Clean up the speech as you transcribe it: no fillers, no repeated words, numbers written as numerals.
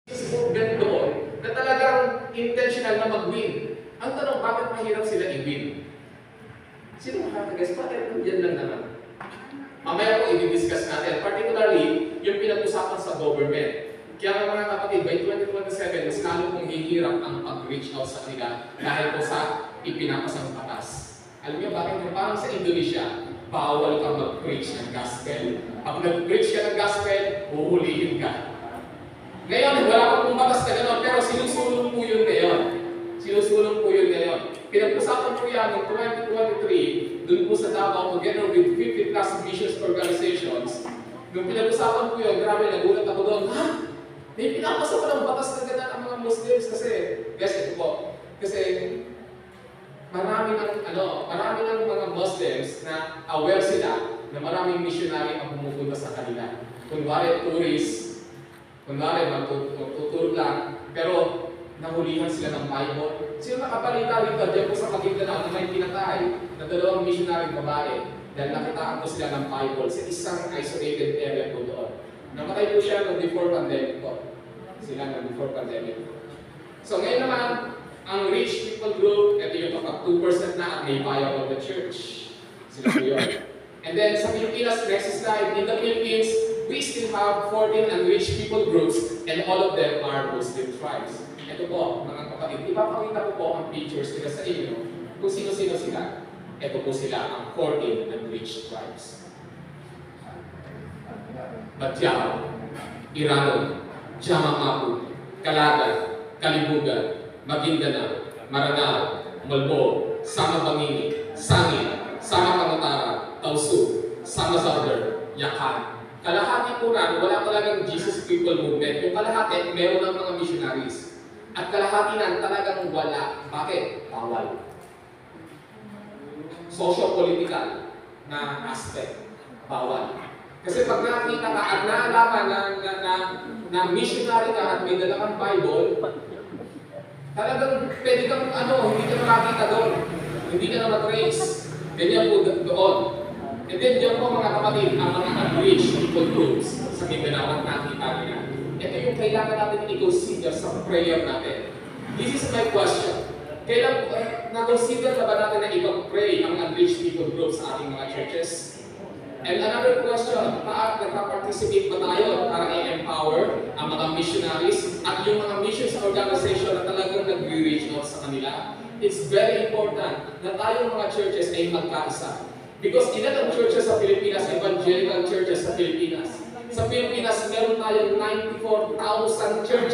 movement doon na talagang intentional na mag-win. Ang tanong, bakit mahirap sila i-win? Sino makakaguess? Bakit nandiyan lang naman? Mamaya po i-discuss natin, particularly yung pinag-usapan sa government. Kaya nga mga kapatid, by 2027, mas lalo pong hihirap ang pag-reach out sa kanila dahil po sa ipinapasang batas. Alam niyo bakit? Parang sa Indonesia, bawal kang mag-preach ng gospel. Pag nag-preach ka ng gospel, huhulihin ka. Ngayon, wala pa pong batas na gano'n, pero sinusulong po yun ngayon. Sinusulong po yun ngayon. Pinag-usapan po yan noong 2023, dun po sa Davao, together with 50 plus missions organizations. Nung pinag-usapan po yun, grabe, nagulat ako doon, ha? May pinapasa pa ng batas na gano'n ang mga Muslims kasi, guys, ito po, kasi marami ng mga Muslims na aware sila na maraming missionary ang pumupunta sa kanila. Kunwari, tourists, kunwari, magtuturo lang, pero nahulihan sila ng Bible. Sino nakabalita rito? Diyan po sa Maguindanao na may pinatay na 2 missionary babae dahil nakitaan po sila ng Bible sa isang isolated area po doon. Namatay po siya noong before pandemic po. Sila noong before pandemic. So ngayon naman, ang rich people group, ito yung kapag 2% na at may bayaw of the church. Sila po yun. And then sa Pilipinas, next slide, in the Philippines, we still have 14 unreached people groups and all of them are Muslim tribes. Ito po, mga kapatid, ipapakita ko po ang pictures nila sa inyo kung sino-sino sila. Ito po sila, ang 14 unreached tribes. Batyao, Irano, Jamamapu, Calagay, Kalibugan, Maguindanao, Maranao, Malbo, Sama Bangini, Sangin, Sama Pangutara, Tausu, Sama Zarder, Yakan. Kalahati po na, wala talagang Jesus People Movement. Yung kalahati, meron ng mga missionaries. At kalahati na talagang wala. Bakit? Bawal. Socio-political na aspect. Bawal. Kasi pag nakita ka at naalaman na missionary ka at may dala kang Bible, talagang pwede kang hindi ka makakita doon. Hindi ka na mag-raise. Ganyan po doon. And then diyan po mga kapatid, ang mga unreached people groups sa Mindanao ang nakita nila. Ito yung kailangan natin i-consider sa prayer natin. This is my question. Kailan na-consider na ba natin na ipag-pray ang unreached people groups sa ating mga churches? And another question, nagpa-participate ba tayo para i-empower ang mga missionaries at yung mga missions organization na talagang nag-reach out sa kanila? It's very important na tayong mga churches ay magkaisa. Because ilan ang churches sa Pilipinas, evangelical churches sa Pilipinas. Sa Pilipinas, meron tayong 94,000 churches.